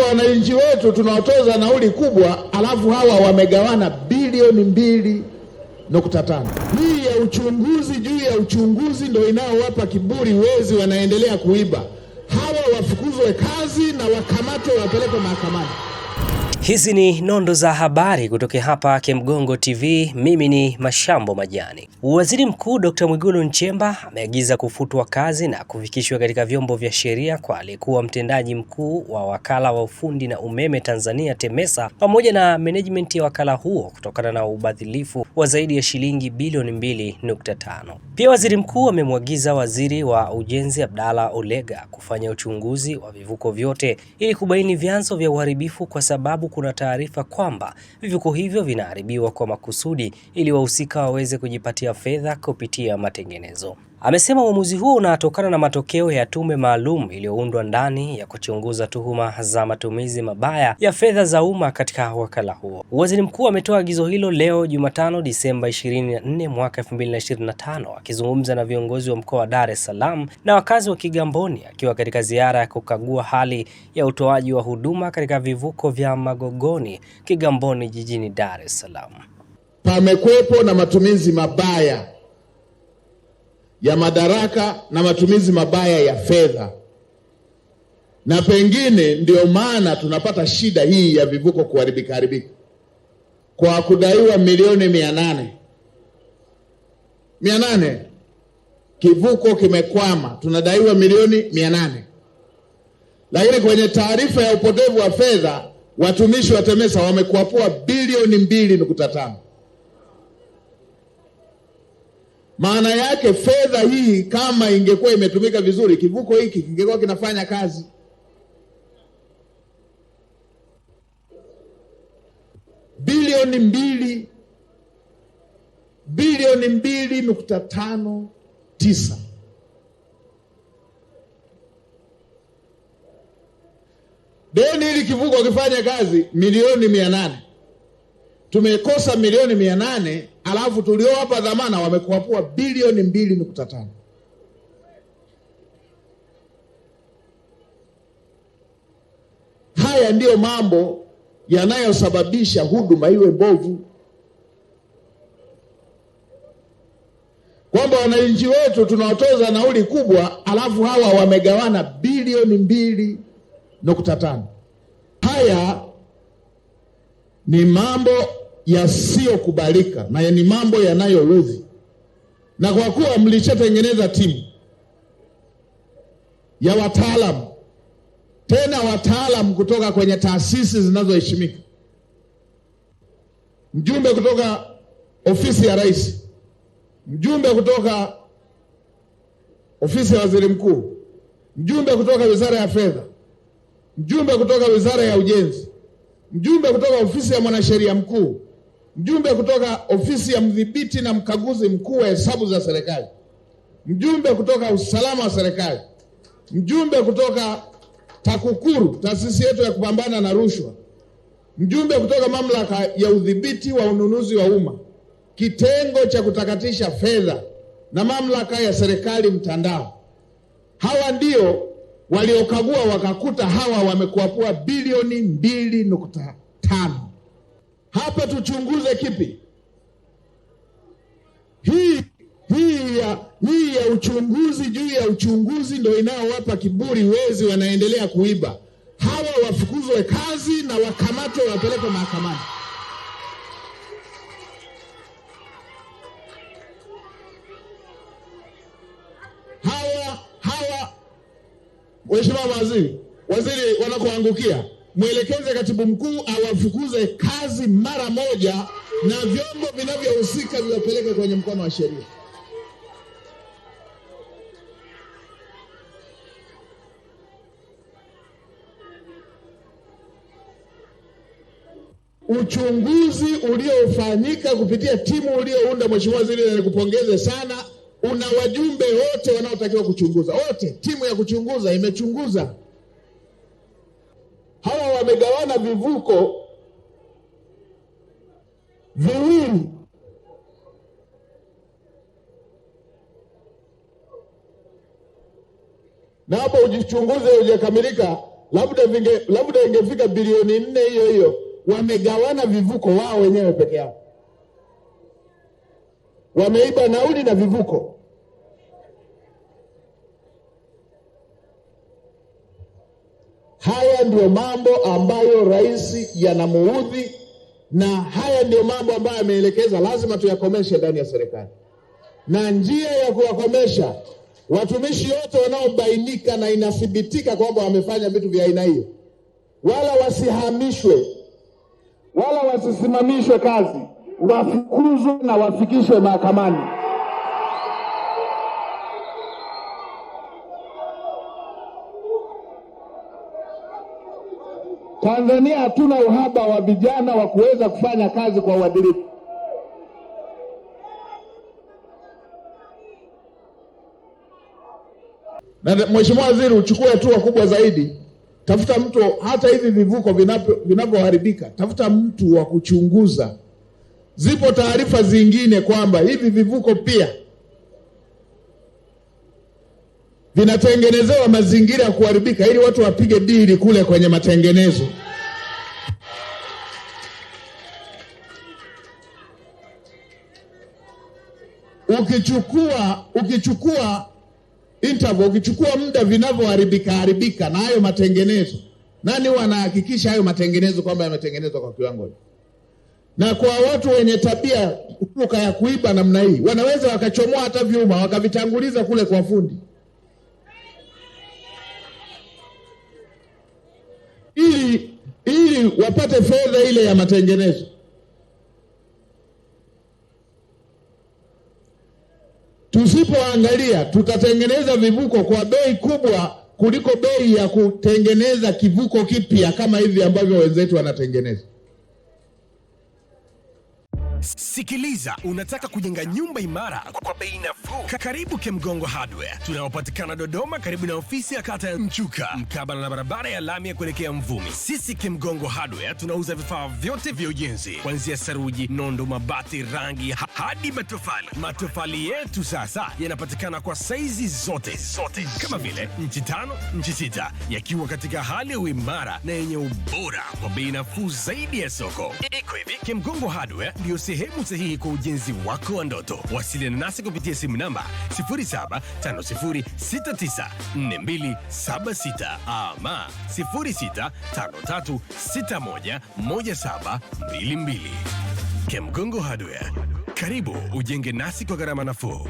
wananchi wetu tunawatoza nauli kubwa, alafu hawa wamegawana bilioni 2.5. Hii ya uchunguzi juu ya uchunguzi ndio inaowapa kiburi wezi wanaendelea kuiba. Hawa wafukuzwe kazi na wakamatwe wapelekwe mahakamani. Hizi ni nondo za habari kutoka hapa Kemgongo TV. Mimi ni Mashambo Majani. Waziri Mkuu Dr. Mwigulu Nchemba ameagiza kufutwa kazi na kufikishwa katika vyombo vya sheria kwa aliyekuwa mtendaji mkuu wa wakala wa ufundi na umeme Tanzania TEMESA pamoja na management ya wakala huo kutokana na ubadhilifu wa zaidi ya shilingi bilioni 2.5. Pia waziri mkuu amemwagiza waziri wa ujenzi Abdalla Ulega kufanya uchunguzi wa vivuko vyote ili kubaini vyanzo vya uharibifu, kwa sababu kuna taarifa kwamba vivuko hivyo vinaharibiwa kwa makusudi ili wahusika waweze kujipatia fedha kupitia matengenezo. Amesema uamuzi huo unatokana na matokeo ya tume maalum iliyoundwa ndani ya kuchunguza tuhuma za matumizi mabaya ya fedha za umma katika wakala huo. Waziri mkuu ametoa agizo hilo leo Jumatano Disemba 24 mwaka 2025 akizungumza na viongozi wa mkoa wa Dar es Salaam na wakazi wa Kigamboni akiwa katika ziara ya kukagua hali ya utoaji wa huduma katika vivuko vya Magogoni, Kigamboni jijini Dar es Salaam. Pamekwepo na matumizi mabaya ya madaraka na matumizi mabaya ya fedha, na pengine ndio maana tunapata shida hii ya vivuko kuharibika kwa kudaiwa milioni 800 kivuko kimekwama, tunadaiwa milioni 800, lakini kwenye taarifa ya upotevu wa fedha watumishi wa TEMESA wamekwapua bilioni 2.5. Maana yake fedha hii kama ingekuwa imetumika vizuri, kivuko hiki kingekuwa kinafanya kazi. Bilioni 2.59. Deni hili kivuko kifanya kazi milioni 800. Tumekosa milioni 800, alafu tuliowapa dhamana wamekwapua bilioni 2.5. Haya ndiyo mambo yanayosababisha huduma iwe mbovu, kwamba wananchi wetu tunawatoza nauli kubwa, alafu hawa wamegawana bilioni 2.5. Haya ni mambo yasiyokubalika na ni mambo yanayowezi. Na kwa kuwa mlishatengeneza timu ya wataalamu, tena wataalamu kutoka kwenye taasisi zinazoheshimika, mjumbe kutoka ofisi ya Rais, mjumbe kutoka ofisi ya Waziri Mkuu, mjumbe kutoka Wizara ya Fedha, mjumbe kutoka Wizara ya Ujenzi, mjumbe kutoka ofisi ya Mwanasheria Mkuu, mjumbe kutoka ofisi ya Mdhibiti na Mkaguzi Mkuu wa Hesabu za Serikali, mjumbe kutoka Usalama wa Serikali, mjumbe kutoka TAKUKURU, taasisi yetu ya kupambana na rushwa, mjumbe kutoka Mamlaka ya Udhibiti wa Ununuzi wa Umma, kitengo cha kutakatisha fedha na Mamlaka ya Serikali Mtandao. Hawa ndio waliokagua wakakuta hawa wamekwapua bilioni 2.5. Hapa tuchunguze kipi? Hii ya uchunguzi juu ya uchunguzi ndio inaowapa kiburi wezi wanaendelea kuiba. Hawa wafukuzwe kazi na wakamatwe wapelekwe mahakamani. Hawa Mheshimiwa waziri wanakoangukia, mwelekeze katibu mkuu awafukuze kazi mara moja na vyombo vinavyohusika viwapeleke kwenye mkono wa sheria. Uchunguzi uliofanyika kupitia timu uliounda, Mheshimiwa Waziri, na nikupongeze sana, una wajumbe wote wanaotakiwa kuchunguza. Wote timu ya kuchunguza imechunguza. Hawa wamegawana vivuko viwili. Na hapo uchunguzi hujakamilika, labda ingefika bilioni 4 hiyo hiyo, wamegawana vivuko wao wenyewe peke yao. Wameiba nauli na vivuko. Haya ndio mambo ambayo rais yanamuudhi, na haya ndio mambo ambayo ameelekeza lazima tuyakomeshe ndani ya serikali. Na njia ya kuwakomesha watumishi wote wanaobainika na inathibitika kwamba wamefanya vitu vya aina hiyo, wala wasihamishwe wala wasisimamishwe kazi, wafukuzwe na wafikishwe mahakamani. Tanzania hatuna uhaba wa vijana wa kuweza kufanya kazi kwa uadilifu. Na Mheshimiwa Waziri, uchukue hatua kubwa zaidi. Tafuta mtu, hata hivi vivuko vinavyoharibika, tafuta mtu wa kuchunguza. Zipo taarifa zingine kwamba hivi vivuko pia vinatengenezewa mazingira ya kuharibika ili watu wapige dili kule kwenye matengenezo. Ukichukua interval, ukichukua muda vinavyoharibika na hayo matengenezo, nani wanahakikisha hayo matengenezo kwamba yametengenezwa kwa kiwango? Na kwa watu wenye tabia kutoka ya kuiba namna hii, wanaweza wakachomoa hata vyuma wakavitanguliza kule kwa fundi ili wapate fedha ile ya matengenezo. Tusipoangalia tutatengeneza vivuko kwa bei kubwa kuliko bei ya kutengeneza kivuko kipya kama hivi ambavyo wenzetu wanatengeneza. Sikiliza, unataka kujenga nyumba imara kwa bei nafuu? Karibu Kemgongo Hardware. Tunaopatikana Dodoma karibu na ofisi ya kata ya Mchuka, mkabala na barabara ya lami ya kuelekea Mvumi. Sisi Kemgongo Hardware tunauza vifaa vyote vya ujenzi, kuanzia saruji, nondo, mabati, rangi hadi matofali. Matofali yetu sasa yanapatikana kwa saizi zote kama vile inchi 5, inchi 6, yakiwa katika hali ya uimara na yenye ubora kwa bei nafuu zaidi ya soko. Iko hivi, Kemgongo Hardware ndio sehemu sahihi kwa ujenzi wako wa ndoto. Wasiliana nasi kupitia simu namba 0750694276 ama 0653611722. Kemgongo Hardware, karibu ujenge nasi kwa gharama nafuu.